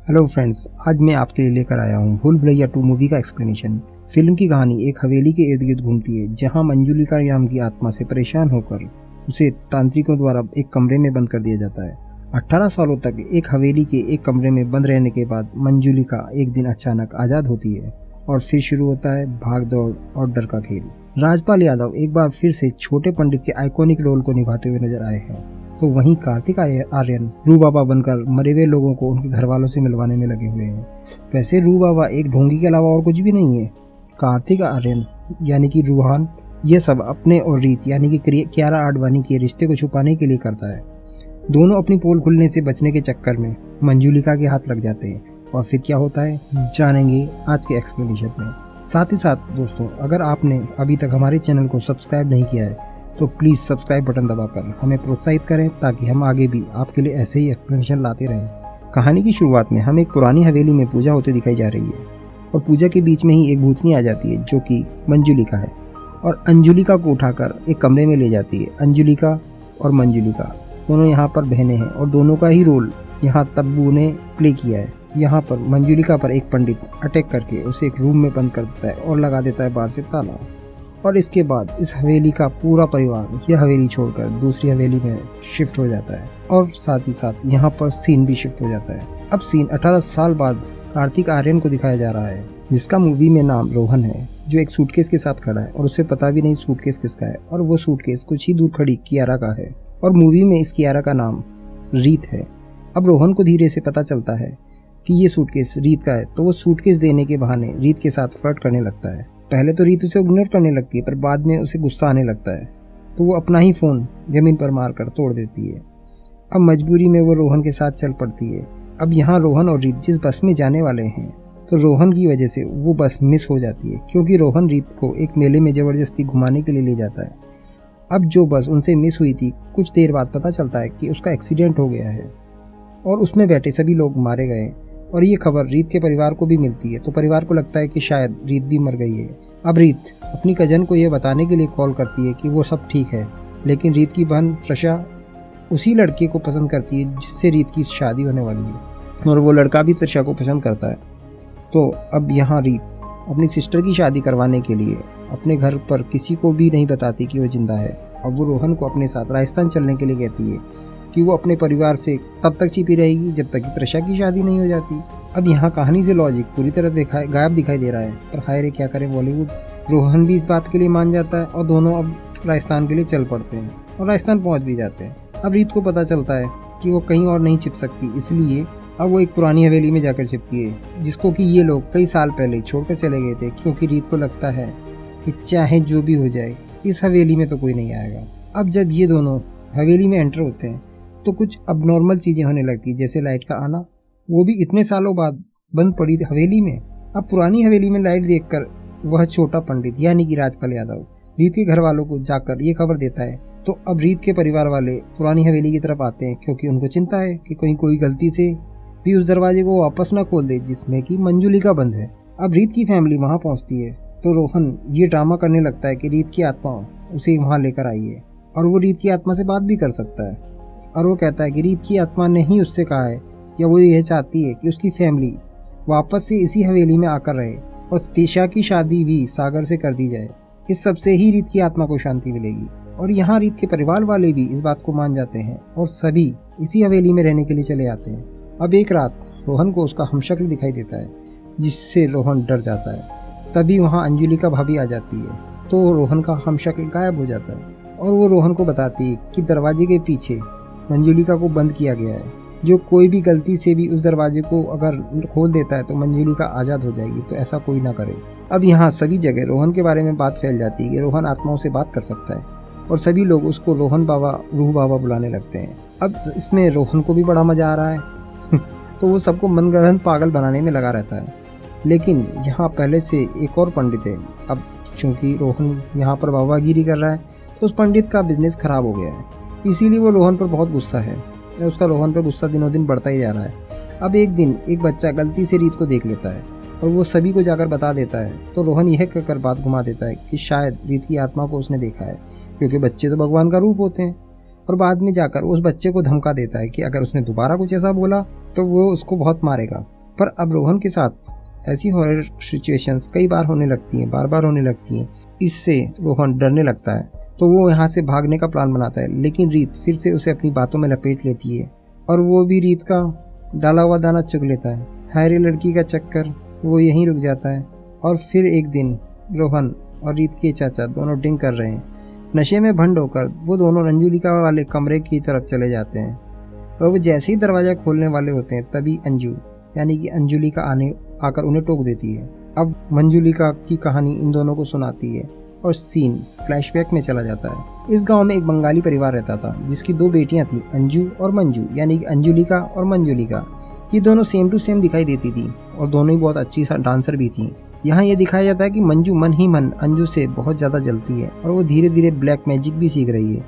Hello friends, आज मैं आपके लिए लेकर आया हूँ भूल भुलैया 2 मूवी का एक्सप्लेनेशन। फिल्म की कहानी एक हवेली के इर्द गिर्द घूमती है जहाँ मंजुलिका नाम की आत्मा से परेशान होकर उसे तांत्रिकों द्वारा एक कमरे में बंद कर दिया जाता है। 18 सालों तक एक हवेली के एक कमरे में बंद रहने के बाद मंजुलिका एक दिन अचानक आज़ाद होती है और फिर शुरू होता है भाग दौड़ और डर का खेल। राजपाल यादव एक बार फिर से छोटे पंडित के आइकॉनिक रोल को निभाते हुए नजर आए हैं, तो वहीं कार्तिक आर्यन रू बाबा बनकर मरे हुए लोगों को उनके घर वालों से मिलवाने में लगे हुए हैं। वैसे रू बाबा एक ढोंगी के अलावा और कुछ भी नहीं है। कार्तिक आर्यन यानी कि रूहान ये सब अपने और रीत यानी कि कियारा आडवाणी के रिश्ते को छुपाने के लिए करता है। दोनों अपनी पोल खुलने से बचने के चक्कर में मंजुलिका के हाथ लग जाते हैं और फिर क्या होता है जानेंगे आज के एक्सप्लेनेशन में। साथ ही साथ दोस्तों, अगर आपने अभी तक हमारे चैनल को सब्सक्राइब नहीं किया है तो प्लीज़ सब्सक्राइब बटन दबाकर हमें प्रोत्साहित करें ताकि हम आगे भी आपके लिए ऐसे ही एक्सप्लेनेशन लाते रहें। कहानी की शुरुआत में हम एक पुरानी हवेली में पूजा होती दिखाई जा रही है और पूजा के बीच में ही एक भूतनी आ जाती है जो कि मंजुलिका है और अंजुलिका को उठाकर एक कमरे में ले जाती है। अंजुलिका और मंजुलिका दोनों यहाँ पर बहनें हैं और दोनों का ही रोल यहाँ तब्बू ने प्ले किया है। यहाँ पर मंजुलिका पर एक पंडित अटैक करके उसे एक रूम में बंद कर देता है और लगा देता है बाहर से ताला, और इसके बाद इस हवेली का पूरा परिवार यह हवेली छोड़कर दूसरी हवेली में शिफ्ट हो जाता है और साथ ही साथ यहाँ पर सीन भी शिफ्ट हो जाता है। अब सीन 18 साल बाद कार्तिक आर्यन को दिखाया जा रहा है जिसका मूवी में नाम रोहन है, जो एक सूटकेस के साथ खड़ा है और उसे पता भी नहीं सूटकेस किसका है और वो सूटकेस कुछ ही दूर खड़ी कियारा का है और मूवी में इस कियारा का नाम रीत है। अब रोहन को धीरे से पता चलता है कि ये सूटकेस रीत का है, तो वो सूटकेस देने के बहाने रीत के साथ फ्लर्ट करने लगता है। पहले तो रीत उसे इग्नोर करने लगती है पर बाद में उसे गुस्सा आने लगता है तो वो अपना ही फ़ोन ज़मीन पर मारकर तोड़ देती है। अब मजबूरी में वो रोहन के साथ चल पड़ती है। अब यहाँ रोहन और रीत जिस बस में जाने वाले हैं तो रोहन की वजह से वो बस मिस हो जाती है क्योंकि रोहन रीत को एक मेले में ज़बरदस्ती घुमाने के लिए ले जाता है। अब जो बस उनसे मिस हुई थी कुछ देर बाद पता चलता है कि उसका एक्सीडेंट हो गया है और उसमें बैठे सभी लोग मारे गए और ये खबर रीत के परिवार को भी मिलती है तो परिवार को लगता है कि शायद रीत भी मर गई है। अब रीत अपनी कजन को ये बताने के लिए कॉल करती है कि वो सब ठीक है, लेकिन रीत की बहन त्रषा उसी लड़के को पसंद करती है जिससे रीत की शादी होने वाली है और वो लड़का भी त्रषा को पसंद करता है। तो अब यहाँ रीत अपनी सिस्टर की शादी करवाने के लिए अपने घर पर किसी को भी नहीं बताती कि वो जिंदा है। अब वो रोहन को अपने साथ राजस्थान चलने के लिए कहती है कि वो अपने परिवार से तब तक छिपी रहेगी जब तक कि त्रषा की शादी नहीं हो जाती। अब यहाँ कहानी से लॉजिक पूरी तरह गायब दिखाई दे रहा है, पर हाय रे क्या करे बॉलीवुड। रोहन भी इस बात के लिए मान जाता है और दोनों अब राजस्थान के लिए चल पड़ते हैं और राजस्थान पहुँच भी जाते हैं। अब रीत को पता चलता है कि वो कहीं और नहीं छिप सकती, इसलिए अब वो एक पुरानी हवेली में जाकर छिपती है जिसको कि ये लोग कई साल पहले छोड़कर चले गए थे क्योंकि रीत को लगता है कि चाहे जो भी हो जाए इस हवेली में तो कोई नहीं आएगा। अब जब ये दोनों हवेली में एंटर होते हैं तो कुछ अब नॉर्मल चीज़ें होने लगती जैसे लाइट का आना, वो भी इतने सालों बाद बंद पड़ी हवेली में। अब पुरानी हवेली में लाइट देखकर वह छोटा पंडित यानी कि राजपाल यादव रीत के घर वालों को जाकर ये खबर देता है। तो अब रीत के परिवार वाले पुरानी हवेली की तरफ आते हैं क्योंकि उनको चिंता है कि कहीं कोई गलती से भी उस दरवाजे को वापस ना खोल दे जिसमें कि मंजुलिका बंद है। अब रीत की फैमिली वहाँ पहुँचती है तो रोहन ये ड्रामा करने लगता है कि रीत की आत्मा उसे वहाँ लेकर आई है और वो रीत की आत्मा से बात भी कर सकता है और वो कहता है कि रीत की आत्मा ने ही उससे कहा है या वो यह चाहती है कि उसकी फैमिली वापस से इसी हवेली में आकर रहे और तिशा की शादी भी सागर से कर दी जाए। इस सब से ही रीत की आत्मा को शांति मिलेगी और यहाँ रीत के परिवार वाले भी इस बात को मान जाते हैं और सभी इसी हवेली में रहने के लिए चले आते हैं। अब एक रात रोहन को उसका हमशक्ल दिखाई देता है जिससे रोहन डर जाता है। तभी वहाँ अंजुलिका भाभी आ जाती है तो रोहन का हमशक्ल गायब हो जाता है और वो रोहन को बताती है कि दरवाजे के पीछे मंजुलिका को बंद किया गया है, जो कोई भी गलती से भी उस दरवाजे को अगर खोल देता है तो मंजुलिका आज़ाद हो जाएगी, तो ऐसा कोई ना करे। अब यहाँ सभी जगह रोहन के बारे में बात फैल जाती है कि रोहन आत्माओं से बात कर सकता है और सभी लोग उसको रोहन बाबा रूह बाबा बुलाने लगते हैं। अब इसमें रोहन को भी बड़ा मज़ा आ रहा है तो वो सबको मनगढ़ंत पागल बनाने में लगा रहता है। लेकिन यहाँ पहले से एक और पंडित है। अब चूँकि रोहन यहाँ पर बाबागिरी कर रहा है तो उस पंडित का बिजनेस ख़राब हो गया है, इसीलिए वो रोहन पर बहुत गुस्सा है। उसका रोहन पर गुस्सा दिनों दिन बढ़ता ही जा रहा है। अब एक दिन एक बच्चा गलती से रीत को देख लेता है और वो सभी को जाकर बता देता है तो रोहन यह कहकर बात घुमा देता है कि शायद रीत की आत्मा को उसने देखा है क्योंकि बच्चे तो भगवान का रूप होते हैं और बाद में जाकर उस बच्चे को धमका देता है कि अगर उसने दोबारा कुछ ऐसा बोला तो वो उसको बहुत मारेगा। पर अब रोहन के साथ ऐसी हॉरर सिचुएशंस कई बार होने लगती हैं, बार बार होने लगती हैं। इससे रोहन डरने लगता है, तो वो यहाँ से भागने का प्लान बनाता है, लेकिन रीत फिर से उसे अपनी बातों में लपेट लेती है और वो भी रीत का डाला हुआ दाना चुग लेता है। हैरी लड़की का चक्कर वो यहीं रुक जाता है। और फिर एक दिन रोहन और रीत के चाचा दोनों ड्रिंक कर रहे हैं। नशे में भंड होकर वो दोनों अंजुलिका वाले कमरे की तरफ चले जाते हैं और वो जैसे ही दरवाज़ा खोलने वाले होते हैं तभी अंजू यानी कि अंजुलिका आकर उन्हें टोक देती है। अब मंजुलिका की कहानी इन दोनों को सुनाती है और सीन फ्लैशबैक में चला जाता है। इस गांव में एक बंगाली परिवार रहता था जिसकी 2 बेटियां थीं, अंजू और मंजू, यानी कि अंजुलिका और मंजुलिका। ये दोनों सेम टू सेम दिखाई देती थी और दोनों ही बहुत अच्छी डांसर भी थी। यहाँ ये दिखाया जाता है कि मंजू मन ही मन अंजू से बहुत ज़्यादा जलती है और वो धीरे धीरे ब्लैक मैजिक भी सीख रही है।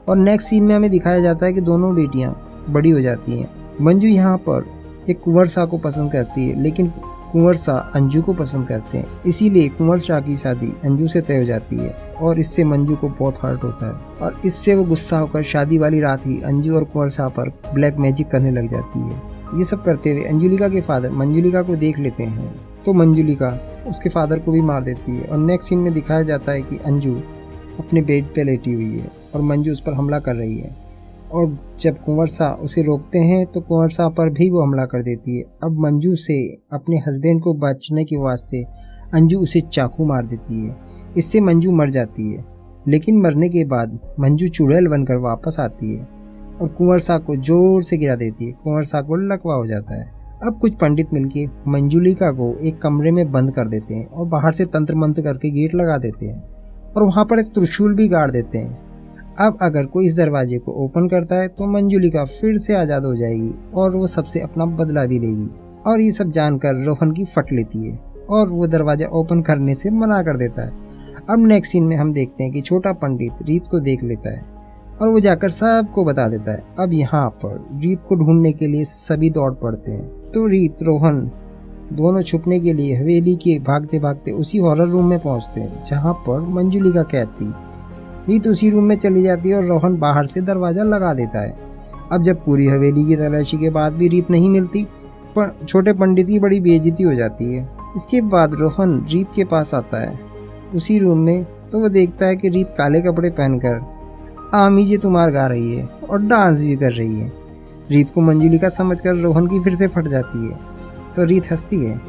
और नेक्स्ट सीन में हमें दिखाया जाता है कि दोनों बेटियाँ बड़ी हो जाती हैं। मंजू यहाँ पर एक कुंवर शाह को पसंद करती है, लेकिन कुंवर शाह अंजू को पसंद करते हैं, इसीलिए कुंवर शाह की शादी अंजू से तय हो जाती है और इससे मंजू को बहुत हर्ट होता है और इससे वो गुस्सा होकर शादी वाली रात ही अंजू और कुंवर शाह पर ब्लैक मैजिक करने लग जाती है। ये सब करते हुए अंजुलिका के फादर मंजुलिका को देख लेते हैं, तो मंजुलिका उसके फादर को भी मार देती है। और नेक्स्ट सीन में दिखाया जाता है कि अंजू अपने बेड पे लेटी हुई है और मंजू उस पर हमला कर रही है और जब कुंवर शाह उसे रोकते हैं तो कुंवर शाह पर भी वो हमला कर देती है। अब मंजू से अपने हस्बैंड को बचने के वास्ते अंजू उसे चाकू मार देती है। इससे मंजू मर जाती है, लेकिन मरने के बाद मंजू चुड़ैल बनकर वापस आती है और कुंवर शाह को जोर से गिरा देती है। कुंवर शाह को लकवा हो जाता है। अब कुछ पंडित मिलके मंजुलिका को एक कमरे में बंद कर देते हैं और बाहर से तंत्र मंत्र करके गेट लगा देते हैं और वहाँ पर एक त्रिशूल भी गाड़ देते हैं। अब अगर कोई इस दरवाजे को ओपन करता है तो मंजुलिका फिर से आज़ाद हो जाएगी और वो सबसे अपना बदला भी लेगी। और ये सब जानकर रोहन की फट लेती है और वो दरवाज़ा ओपन करने से मना कर देता है। अब नेक्स्ट सीन में हम देखते हैं कि छोटा पंडित रीत को देख लेता है और वो जाकर सबको बता देता है। अब यहाँ पर रीत को ढूंढने के लिए सभी दौड़ पड़ते हैं, तो रीत रोहन दोनों छुपने के लिए हवेली के भागते भागते उसी हॉरर रूम में पहुँचते हैं जहाँ पर मंजुलिका कैद थी। रीत उसी रूम में चली जाती है और रोहन बाहर से दरवाज़ा लगा देता है। अब जब पूरी हवेली की तलाशी के बाद भी रीत नहीं मिलती, पर छोटे पंडित की बड़ी बेइज्जती हो जाती है। इसके बाद रोहन रीत के पास आता है उसी रूम में, तो वो देखता है कि रीत काले कपड़े पहनकर आमी जे तुम्हार गा रही है और डांस भी कर रही है। रीत को मंजुलिका समझकर रोहन की फिर से फट जाती है, तो रीत हंसती है।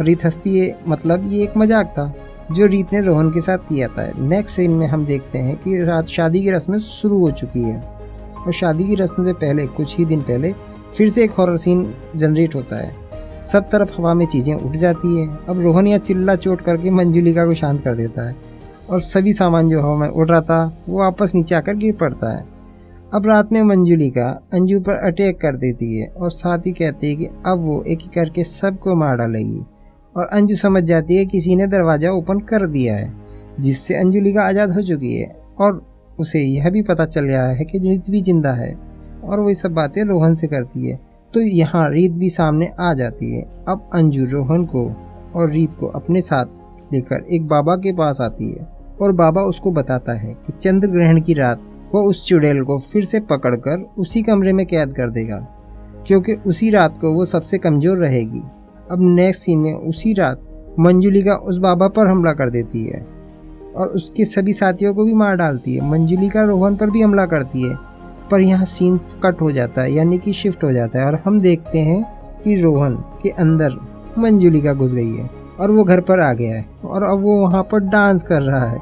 रीत हंसती है मतलब ये एक मजाक था जो रीत ने रोहन के साथ किया था। नेक्स्ट सीन में हम देखते हैं कि रात शादी की रस्में शुरू हो चुकी है और शादी की रस्म से पहले कुछ ही दिन पहले फिर से एक हॉरर सीन जनरेट होता है। सब तरफ हवा में चीज़ें उठ जाती है। अब रोहन यह चिल्ला चोट करके मंजुलिका को शांत कर देता है और सभी सामान जो हवा में उड़ रहा था वो वापस नीचे आकर गिर पड़ता है। अब रात में मंजुलिका अंजू पर अटैक कर देती है और साथ ही कहती है कि अब वो एक एक करके सबको मार डालेगी और अंजू समझ जाती है किसी ने दरवाज़ा ओपन कर दिया है, जिससे अंजुलिका आज़ाद हो चुकी है और उसे यह भी पता चल गया है कि रीत भी जिंदा है और वो ये सब बातें रोहन से करती है। तो यहाँ रीत भी सामने आ जाती है। अब अंजू रोहन को और रीत को अपने साथ लेकर एक बाबा के पास आती है और बाबा उसको बताता है कि चंद्र ग्रहण की रात वो उस चुड़ैल को फिर से पकड़कर उसी कमरे में कैद कर देगा, क्योंकि उसी रात को वो सबसे कमज़ोर रहेगी। अब नेक्स्ट सीन में उसी रात मंजुलिका उस बाबा पर हमला कर देती है और उसके सभी साथियों को भी मार डालती है। मंजुलिका रोहन पर भी हमला करती है, पर यहाँ सीन कट हो जाता है, यानी कि शिफ्ट हो जाता है और हम देखते हैं कि रोहन के अंदर मंजुलिका घुस गई है और वो घर पर आ गया है और अब वो वहाँ पर डांस कर रहा है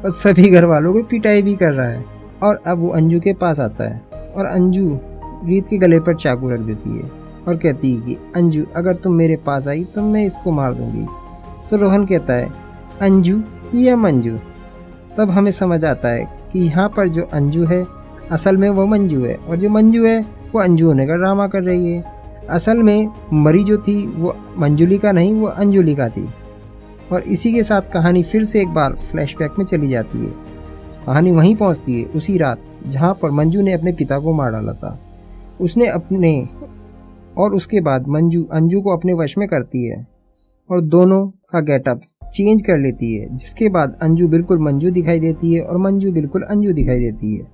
और सभी घर वालों को पिटाई भी कर रहा है। और अब वो अंजू के पास आता है और अंजू रीत के गले पर चाकू रख देती है और कहती है कि अंजू अगर तुम मेरे पास आई तो मैं इसको मार दूंगी। तो रोहन कहता है अंजू या मंजू। तब हमें समझ आता है कि यहाँ पर जो अंजू है असल में वो मंजू है और जो मंजू है वो अंजू होने का ड्रामा कर रही है। असल में मरी जो थी वो मंजुलिका नहीं, वो अंजुलिका थी। और इसी के साथ कहानी फिर से एक बार फ्लैशबैक में चली जाती है। कहानी वहीं पहुंचती है उसी रात जहां पर मंजू ने अपने पिता को मार डाला था। उसने अपने और उसके बाद मंजू अंजू को अपने वश में करती है और दोनों का गेटअप चेंज कर लेती है, जिसके बाद अंजू बिल्कुल मंजू दिखाई देती है और मंजू बिल्कुल अंजू दिखाई देती है।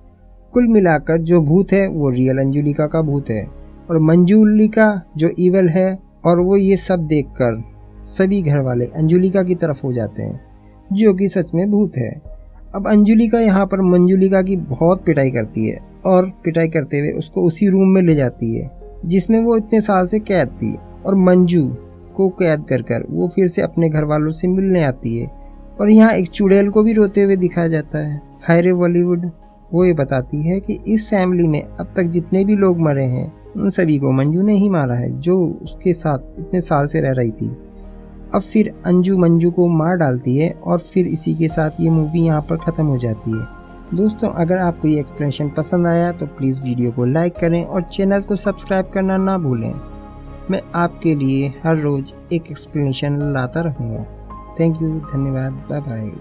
कुल मिलाकर जो भूत है वो रियल अंजुलिका का भूत है और मंजुलिका जो ईवल है और वो ये सब देखकर सभी घर वाले अंजुलिका की तरफ हो जाते हैं, जो कि सच में भूत है। अब अंजुलिका यहाँ पर मंजुलिका की बहुत पिटाई करती है और पिटाई करते हुए उसको उसी रूम में ले जाती है जिसमें वो इतने साल से कैद थी, और मंजू को कैद कर वो फिर से अपने घर वालों से मिलने आती है। और यहाँ एक चुड़ैल को भी रोते हुए दिखाया जाता है। हाय रे बॉलीवुड। वो ये बताती है कि इस फैमिली में अब तक जितने भी लोग मरे हैं उन सभी को मंजू ने ही मारा है, जो उसके साथ इतने साल से रह रही थी। अब फिर अंजू मंजू को मार डालती है और फिर इसी के साथ ये मूवी यहाँ पर ख़त्म हो जाती है। दोस्तों, अगर आपको ये एक्सप्लेनेशन पसंद आया तो प्लीज़ वीडियो को लाइक करें और चैनल को सब्सक्राइब करना ना भूलें। मैं आपके लिए हर रोज़ एक एक्सप्लेनेशन लाता रहूँगा। थैंक यू, धन्यवाद, बाय बाय।